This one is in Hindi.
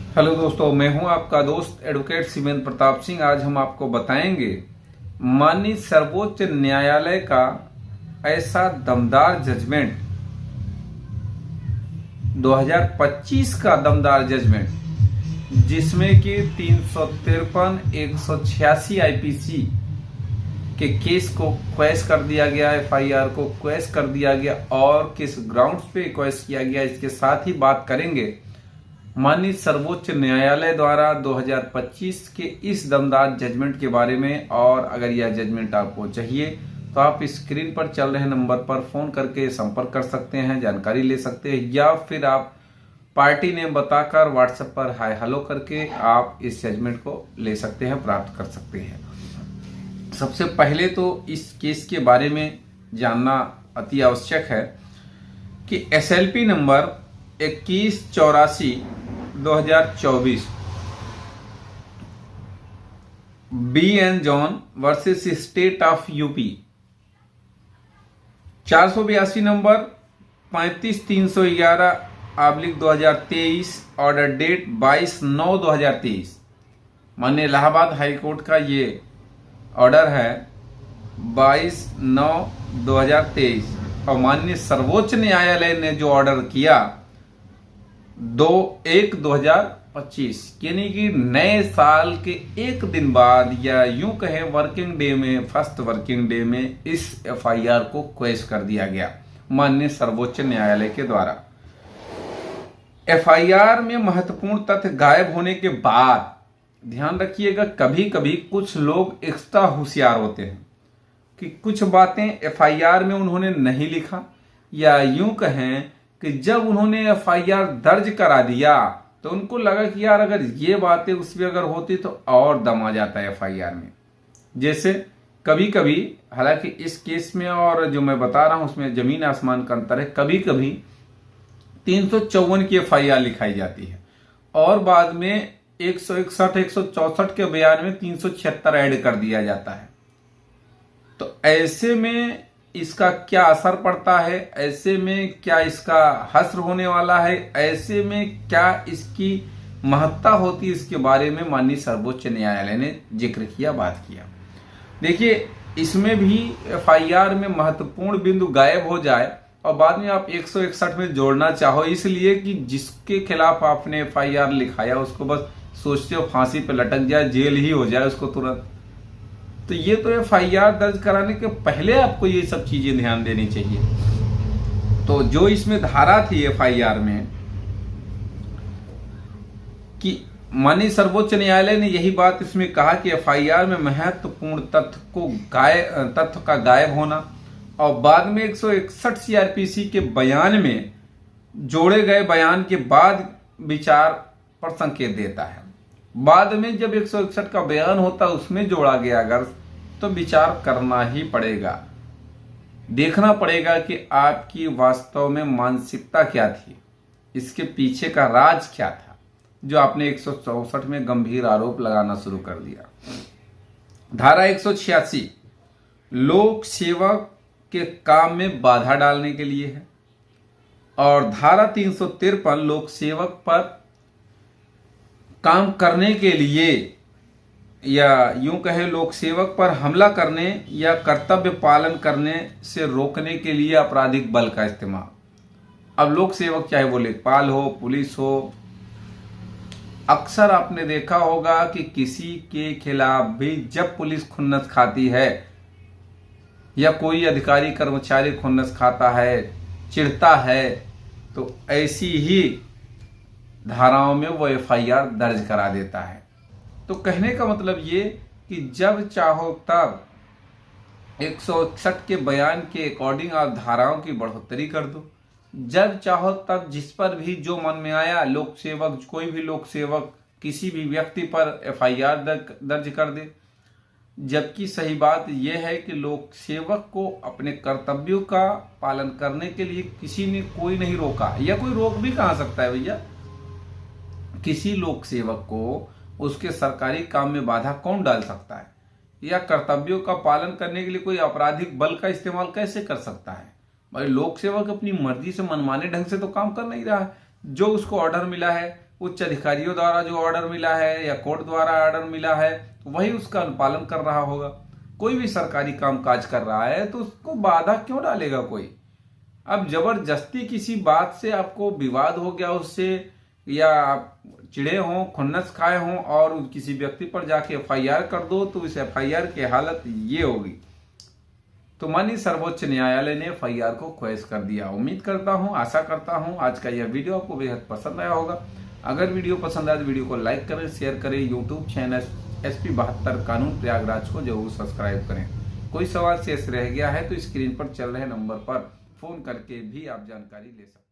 हेलो दोस्तों, मैं हूं आपका दोस्त एडवोकेट शिवेंद्र प्रताप सिंह। आज हम आपको बताएंगे माननीय सर्वोच्च न्यायालय का ऐसा दमदार जजमेंट, 2025 का दमदार जजमेंट, जिसमें कि 353 186 आईपीसी के केस को क्वैश कर दिया गया, एफआईआर को क्वैश कर दिया गया और किस ग्राउंड्स पे क्वैश किया गया। इसके साथ ही बात करेंगे माननीय सर्वोच्च न्यायालय द्वारा 2025 के इस दमदार जजमेंट के बारे में। और अगर यह जजमेंट आपको चाहिए तो आप स्क्रीन पर चल रहे नंबर पर फोन करके संपर्क कर सकते हैं, जानकारी ले सकते हैं, या फिर आप पार्टी नेम बताकर व्हाट्सएप पर हाय हेलो करके आप इस जजमेंट को ले सकते हैं, प्राप्त कर सकते हैं। सबसे पहले तो इस केस के बारे में जानना अति आवश्यक है कि SLP number 2184/2024 B N John versus state of UP, 482 number 35311/2023, order date 22/9/2023। माननीय इलाहाबाद हाईकोर्ट का ये ऑर्डर है 22/9/2023। और माननीय सर्वोच्च न्यायालय ने जो ऑर्डर किया 2/1/2025, यानी कि नए साल के एक दिन बाद, या यूं कहें वर्किंग डे में, फर्स्ट वर्किंग डे में इस एफआईआर को क्वैश कर दिया गया माननीय सर्वोच्च न्यायालय के द्वारा। एफआईआर में महत्वपूर्ण तथ्य गायब होने के बाद, ध्यान रखिएगा, कभी कभी कुछ लोग एक्स्ट्रा होशियार होते हैं कि कुछ बातें एफआईआर में उन्होंने नहीं लिखा, या यूं कहें कि जब उन्होंने एफआईआर दर्ज करा दिया तो उनको लगा कि यार अगर ये बातें उसमें अगर होती तो और दम आ जाता है एफआईआर में। जैसे कभी कभी, हालांकि इस केस में और जो मैं बता रहा हूं उसमें जमीन आसमान का अंतर है, कभी कभी 354 की एफआईआर लिखाई जाती है और बाद में 161 164 के बयान में 376 ऐड कर दिया जाता है। तो ऐसे में इसका क्या असर पड़ता है, ऐसे में क्या इसका हश्र होने वाला है, ऐसे में क्या इसकी महत्ता होती है, इसके बारे में माननीय सर्वोच्च न्यायालय ने जिक्र किया, बात किया। देखिए, इसमें भी एफआईआर में महत्वपूर्ण बिंदु गायब हो जाए और बाद में आप 161 में जोड़ना चाहो, इसलिए कि जिसके खिलाफ आपने एफआईआर लिखाया उसको बस सोचते हो फांसी पे लटक जाए, जेल ही हो जाए उसको तुरंत। तो ये तो एफआईआर दर्ज कराने के पहले आपको ये सब चीजें ध्यान देनी चाहिए। तो जो इसमें धारा थी एफआईआर में कि माननीय सर्वोच्च न्यायालय ने यही बात इसमें कहा कि एफआईआर में महत्वपूर्ण तथ्य का गायब होना और बाद में 161 सीआरपीसी के बयान में जोड़े गए बयान के बाद विचार पर संकेत देता है। बाद में जब 161 का बयान होता उसमें जोड़ा गया अगर, तो विचार करना ही पड़ेगा, देखना पड़ेगा कि आपकी वास्तव में मानसिकता क्या थी, इसके पीछे का राज क्या था, जो आपने 164 में गंभीर आरोप लगाना शुरू कर दिया। धारा 186 लोक सेवक के काम में बाधा डालने के लिए है और धारा 353 लोक सेवक पर काम करने के लिए, या यूं कहे लोक सेवक पर हमला करने या कर्तव्य पालन करने से रोकने के लिए आपराधिक बल का इस्तेमाल। अब लोक सेवक चाहे वो लेखपाल हो, पुलिस हो, अक्सर आपने देखा होगा कि किसी के खिलाफ भी जब पुलिस खुन्नस खाती है या कोई अधिकारी कर्मचारी खुन्नस खाता है, चिढ़ता है, तो ऐसी ही धाराओं में वो एफआईआर दर्ज करा देता है। तो कहने का मतलब ये कि जब चाहो तब 161 के बयान के अकॉर्डिंग आप धाराओं की बढ़ोतरी कर दो, जब चाहो तब जिस पर भी जो मन में आया लोक सेवक, कोई भी लोक सेवक किसी भी व्यक्ति पर एफआईआर दर्ज कर दे। जबकि सही बात यह है कि लोक सेवक को अपने कर्तव्यों का पालन करने के लिए किसी ने कोई नहीं रोका, या कोई रोक भी कहाँ सकता है भैया। किसी लोक सेवक को उसके सरकारी काम में बाधा कौन डाल सकता है, या कर्तव्यों का पालन करने के लिए कोई आपराधिक बल का इस्तेमाल कैसे कर सकता है। भाई लोक सेवक अपनी मर्जी से मनमाने ढंग से तो काम कर नहीं रहा है, जो उसको ऑर्डर मिला है उच्च अधिकारियों द्वारा जो ऑर्डर मिला है या कोर्ट द्वारा ऑर्डर मिला है वही उसका अनुपालन कर रहा होगा। कोई भी सरकारी काम काज कर रहा है तो उसको बाधा क्यों डालेगा कोई। अब जबरदस्ती किसी बात से आपको विवाद हो गया उससे, या आप चिढ़े हों, खुन्नस खाए हों और किसी व्यक्ति पर जाके एफआईआर कर दो, तो इस एफआईआर की हालत ये होगी। तो माननीय सर्वोच्च न्यायालय ने एफआईआर को ख्वाइश कर दिया। उम्मीद करता हूं, आशा करता हूं आज का यह वीडियो आपको बेहद पसंद आया होगा। अगर वीडियो पसंद आए तो वीडियो को लाइक करें, शेयर करें। यूट्यूब चैनल SP 72 कानून प्रयागराज को जरूर सब्सक्राइब करें। कोई सवाल शेष रह गया है तो स्क्रीन पर चल रहे नंबर पर फोन करके भी आप जानकारी ले सकते हैं।